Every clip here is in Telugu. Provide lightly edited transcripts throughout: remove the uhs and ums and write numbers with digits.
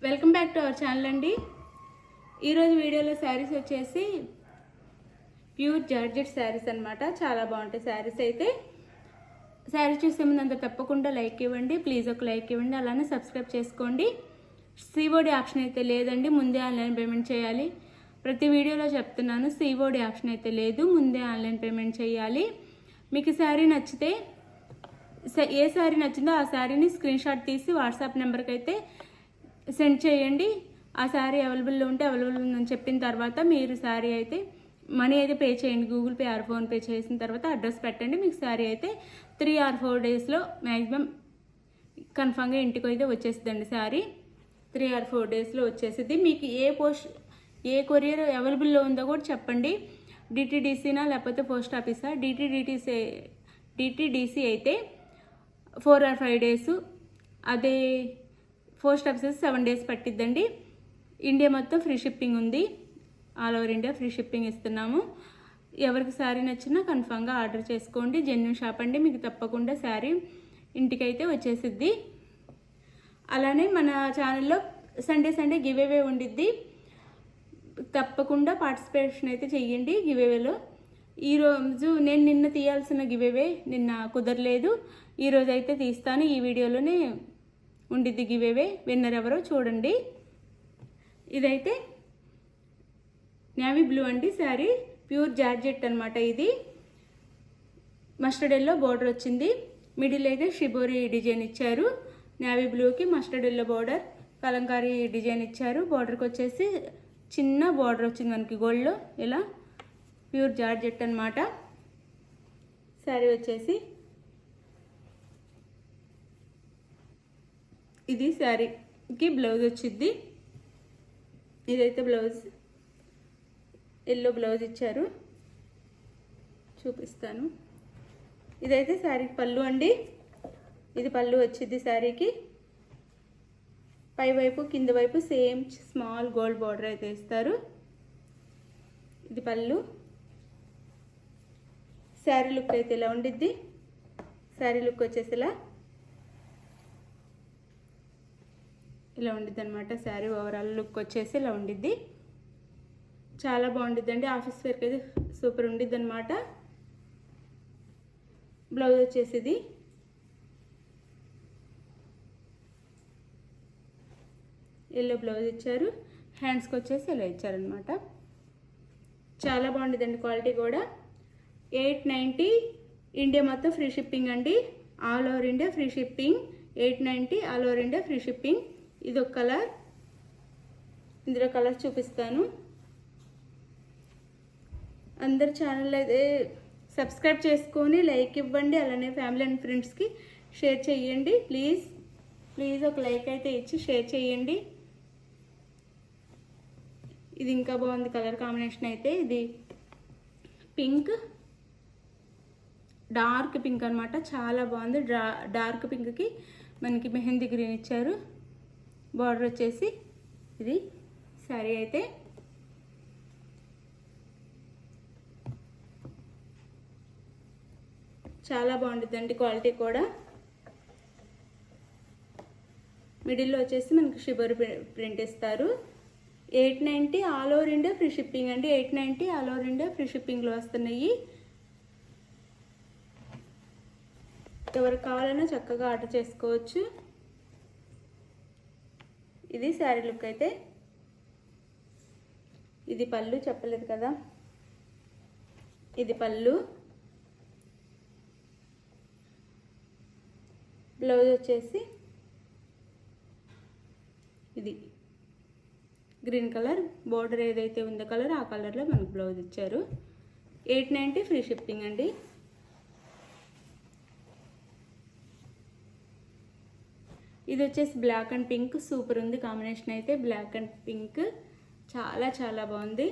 Welcome back to our channel అండి. ఈరోజు వీడియోలో శారీస్ వచ్చేసి ప్యూర్ జార్జెట్ శారీస్ అనమాట. చాలా బాగుంటాయి శారీస్. అయితే శారీ చూసే ముందు అంత తప్పకుండా లైక్ ఇవ్వండి, ప్లీజ్ ఒక లైక్ ఇవ్వండి, అలానే సబ్స్క్రైబ్ చేసుకోండి. సిఓడి ఆప్షన్ అయితే లేదండి, ముందే ఆన్లైన్ పేమెంట్ చేయాలి. ప్రతి వీడియోలో చెప్తున్నాను, సిఓడి ఆప్షన్ అయితే లేదు, ముందే ఆన్లైన్ పేమెంట్ చేయాలి. మీకు శారీ నచ్చితే ఏ శారీ నచ్చిందో ఆ శారీని స్క్రీన్ షాట్ తీసి వాట్సాప్ నెంబర్కి అయితే సెండ్ చేయండి. ఆ శారీ అవైలబుల్లో ఉంటే అవైలబుల్ ఉందని చెప్పిన తర్వాత మీరు శారీ అయితే మనీ అయితే పే చేయండి. గూగుల్ పే ఆర్ ఫోన్పే చేసిన తర్వాత అడ్రస్ పెట్టండి. మీకు శారీ అయితే 3 or 4 daysలో మ్యాక్సిమం కన్ఫామ్గా ఇంటికి అయితే వచ్చేస్తుందండి. శారీ 3 or 4 daysలో వచ్చేసింది. మీకు ఏ కొరియర్ అవైలబుల్లో ఉందో కూడా చెప్పండి. డిటీడీసీనా లేకపోతే పోస్ట్ ఆఫీసా? డిటీడీసీ అయితే 4 or 5 days, అదే పోస్ట్ ఆఫీసెస్ 7 days పట్టిద్దండి. ఇండియా మొత్తం ఫ్రీ షిప్పింగ్ ఉంది. All over India free shipping ఇస్తున్నాము. ఎవరికి శారీ నచ్చినా కన్ఫామ్గా ఆర్డర్ చేసుకోండి. జెన్యూన్ షాప్ అండి, మీకు తప్పకుండా శారీ ఇంటికైతే వచ్చేసిద్ది. అలానే మన ఛానల్లో సండే గివ్ అవే ఉండిద్ది. తప్పకుండా పార్టిసిపేషన్ అయితే చెయ్యండి గివ్ అవేలో. ఈరోజు నేను నిన్న తీయాల్సిన గివ్ అవే నిన్న కుదరలేదు, ఈరోజు అయితే తీస్తాను. ఈ వీడియోలోనే ఉండిద్ది గివ్ అవే. విన్నర్ ఎవరో చూడండి. ఇదైతే నేవీ బ్లూ అండి శారీ, ప్యూర్ జార్జెట్ అనమాట. ఇది మస్టర్డ్ ఎల్లో బార్డర్ వచ్చింది. మిడిల్ అయితే షిబోరి డిజైన్ ఇచ్చారు. నేవీ బ్లూకి mustard yellow border, Kalamkari design ఇచ్చారు. బార్డర్కి వచ్చేసి చిన్న బార్డర్ వచ్చింది మనకి గోల్డ్లో. ఇలా ప్యూర్ జార్జెట్ అనమాట. శారీ వచ్చేసి ఇది శారీకి బ్లౌజ్ వచ్చింది. ఇదైతే బ్లౌజ్ ఎల్లో బ్లౌజ్ ఇచ్చారు, చూపిస్తాను. ఇదైతే శారీకి పళ్ళు అండి. ఇది పళ్ళు వచ్చింది శారీకి. పై వైపు కింద వైపు సేమ్ స్మాల్ గోల్డ్ బార్డర్ అయితే ఇస్తారు. ఇది పళ్ళు. శారీ లుక్ అయితే ఇలా ఉండిద్ది. శారీ లుక్ వచ్చేసి ఇలా ఉండిద్ది అనమాట. శారీ ఓవరాల్ లుక్ వచ్చేసి ఇలా ఉండిద్ది. చాలా బాగుండిద్దండి. ఆఫీస్ వేర్కి అయితే సూపర్ ఉండిద్ది అనమాట. బ్లౌజ్ వచ్చేసి ఇది ఎల్లో బ్లౌజ్ ఇచ్చారు. హ్యాండ్స్కి వచ్చేసి ఇలా ఇచ్చారనమాట. చాలా బాగుండిద్దండి. క్వాలిటీ కూడా 890. ఇండియా మొత్తం ఫ్రీ షిప్పింగ్ అండి. All over India free shipping. 890 all over India free shipping. ఇది ఒక కలర్. ఇందులో కలర్ చూపిస్తాను. అందరు ఛానల్ అయితే సబ్స్క్రైబ్ చేసుకొని లైక్ ఇవ్వండి, అలానే ఫ్యామిలీ అండ్ ఫ్రెండ్స్కి షేర్ చేయండి. ప్లీజ్ ఒక లైక్ అయితే ఇచ్చి షేర్ చేయండి. ఇది ఇంకా బాగుంది కలర్ కాంబినేషన్ అయితే. ఇది పింక్, డార్క్ పింక్ అనమాట. చాలా బాగుంది. డార్క్ పింక్కి మనకి మెహందీ గ్రీన్ ఇచ్చారు. బార్డర్ వచ్చేసి ఇది శారీ అయితే చాలా బాగుంటుందండి. క్వాలిటీ కూడా. మిడిల్లో వచ్చేసి మనకి షిబోరి ప్రింట్ ఇస్తారు. 890 all over India free shipping అండి. 890 ఆల్ ఓవర్ ఇండియా ఫ్రీ షిప్పింగ్లో వస్తున్నాయి. ఎవరికి కావాలన్నా చక్కగా ఆర్డర్ చేసుకోవచ్చు. ఇది శారీ లుక్ అయితే. ఇది పళ్ళు చెప్పలేదు కదా, ఇది పళ్ళు. బ్లౌజ్ వచ్చేసి ఇది గ్రీన్ కలర్. బోర్డర్ ఏదైతే ఉందో కలర్ ఆ కలర్లో మనకు బ్లౌజ్ ఇచ్చారు. 890 ఫ్రీ షిప్పింగ్ అండి. ఇది వచ్చేసి బ్లాక్ అండ్ పింక్. సూపర్ ఉంది కాంబినేషన్ అయితే. బ్లాక్ అండ్ పింక్ చాలా బాగుంది.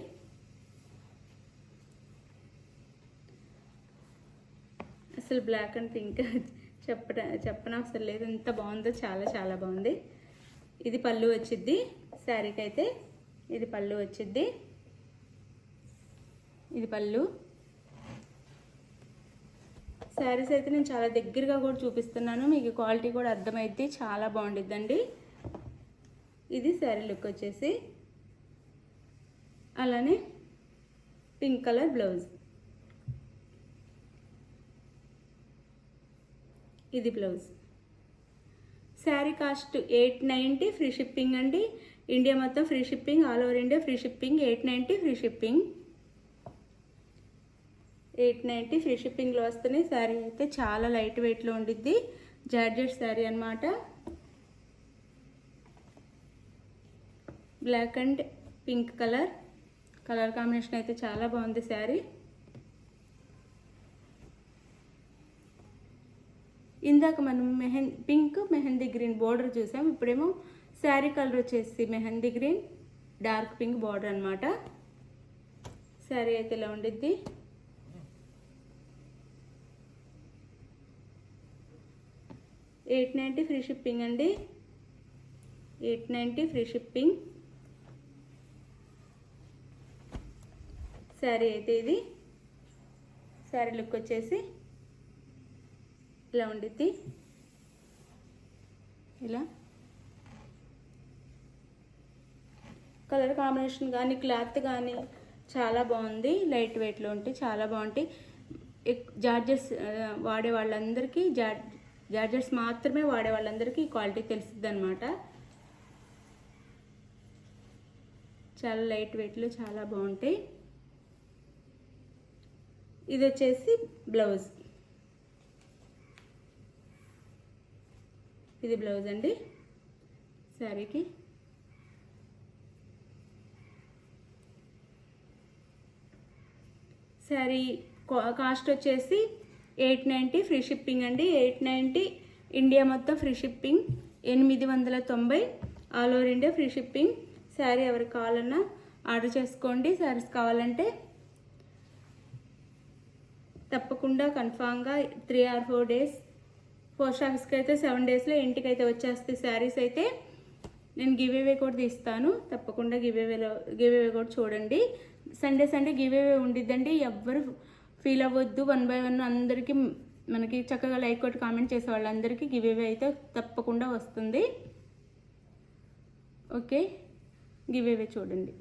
అసలు బ్లాక్ అండ్ పింక్ చెప్పనవసరం లేదు, ఎంత బాగుందో. చాలా బాగుంది. ఇది పళ్ళు వచ్చిద్ది శారీకి అయితే. ఇది పళ్ళు వచ్చిద్ది. ఇది పళ్ళు. శారీస్ అయితే నేను చాలా దగ్గరగా కూడా చూపిస్తున్నాను, మీకు క్వాలిటీ కూడా అర్థమైద్ది. చాలా బాగుండిద్దండి. ఇది శారీ లుక్ వచ్చేసి. అలానే పింక్ కలర్ బ్లౌజ్, ఇది blouse. Sari cost 890 free shipping అండి. ఇండియా మొత్తం free shipping, all over India free shipping. 890 free shipping, 890 free షిప్పింగ్లో వస్తున్నాయి. శారీ అయితే చాలా లైట్ వెయిట్లో ఉండిద్ది, జార్జెట్ శారీ అన్నమాట. Black and pink colour combination అయితే చాలా బాగుంది శారీ. ఇందాక మనం పింక్ మెహందీ గ్రీన్ బోర్డర్ చూసాం. ఇప్పుడేమో శారీ కలర్ వచ్చేసి mehndi green dark pink border అన్నమాట. శారీ అయితే ఇలా ఉండిద్ది. $890 ఫ్రీ షిప్పింగ్ అండి, 890 ఫ్రీ షిప్పింగ్. శారీ అయితే ఇది. శారీ లుక్ వచ్చేసి ఇలా ఉండిద్ది. ఇలా కలర్ కాంబినేషన్ కానీ క్లాత్ కానీ చాలా బాగుంది, లైట్ వెయిట్లో ఉంటే చాలా బాగుంటాయి. జార్జెస్ వాడే వాళ్ళందరికీ, జార్జెస్ మాత్రమే వాడే వాళ్ళందరికీ ఈ క్వాలిటీ తెలుస్తుంది అనమాట. చాలా లైట్ వెయిట్లో చాలా బాగుంటాయి. ఇది వచ్చేసి బ్లౌజ్, ఇది బ్లౌజ్ అండి శారీకి. శారీ కాస్ట్ వచ్చేసి 890 ఫ్రీ షిప్పింగ్ అండి. 890 ఇండియా మొత్తం free shipping. 890 all over India free shipping. Sari ఎవరికి కావాలన్నా ఆర్డర్ చేసుకోండి. శారీస్ కావాలంటే తప్పకుండా కన్ఫామ్గా 3 or 4 days, పోస్ట్ ఆఫీస్కి అయితే 7 daysలో ఇంటికైతే వచ్చేస్తాయి శారీస్. అయితే నేను గివ్ అవే కూడా తీస్తాను, తప్పకుండా గివ్ అవే కూడా చూడండి. సండే గివ్ అవే ఉండిద్దండి. ఎవ్వరు ఫీల్ అవ్వద్దు. 1 by 1 అందరికీ మనకి చక్కగా లైక్ కొట్టి కామెంట్ చేసే వాళ్ళందరికీ గివ్ అవే అయితే తప్పకుండా వస్తుంది. ఓకే, గివ్ అవే చూడండి.